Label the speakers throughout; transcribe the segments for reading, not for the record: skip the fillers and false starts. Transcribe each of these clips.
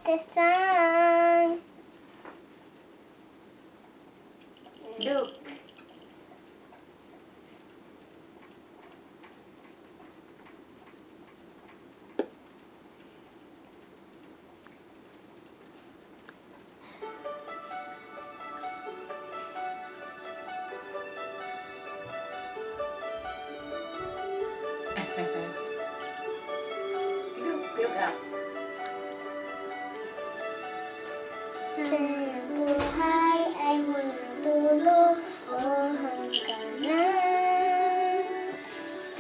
Speaker 1: the sun.
Speaker 2: Look. Look up.
Speaker 1: Sa buhay ay walang tulo o hangganan.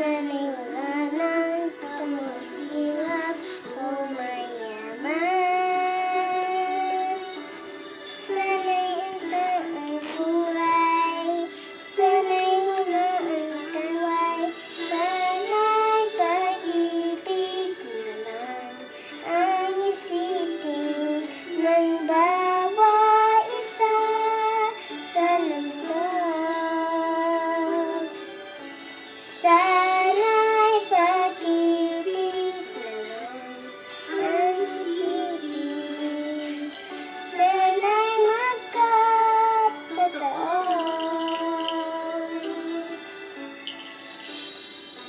Speaker 1: Sana'y wala nang tumahirap o mayaman. Sana'y isa ang kulay, sana'y wala ang kaway, sana'y pag-ibig na lang ang isipin ng bawat isa sa mundo. Sana'y pag-ibig na lang ang isipin, sana'y magkatotoo.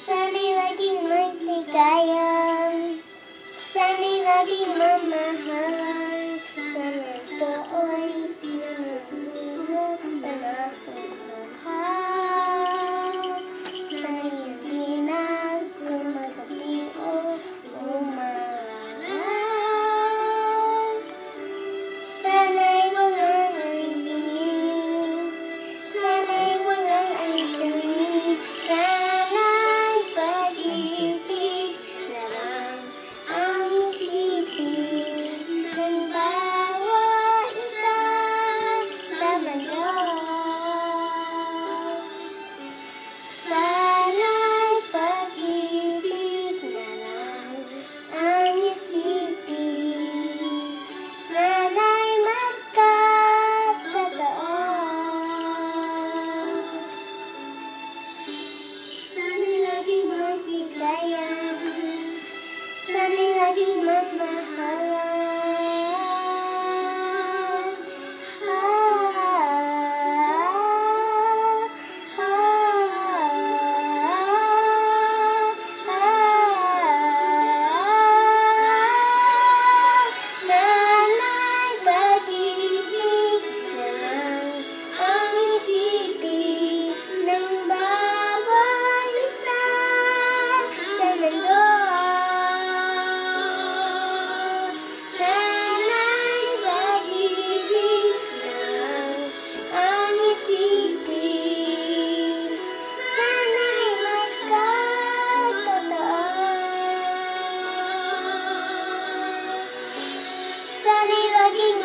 Speaker 1: Sana'y laging magbigayan, sana'y laging mamahalan, sana'y too'y pinangulo panahon mahal. Sana'y hindi na gumagabi o umaaraw. Sana'y walang angin, sana'y walang angkin, sana'y pag-ibig na lang ang isipin ng bawat isa sa mundo. Sana'y pag-ibig na lang ang isipin, sana'y magkatotoo. Sana'y laging magbigayan, sana'y laging mamahalan. Sana'y pag-ibig na lang ang isipin ng bawat isa sa mundo. Sana'y pag-ibig na lang ang isipin, sana'y magkatotoo. Sana'y laging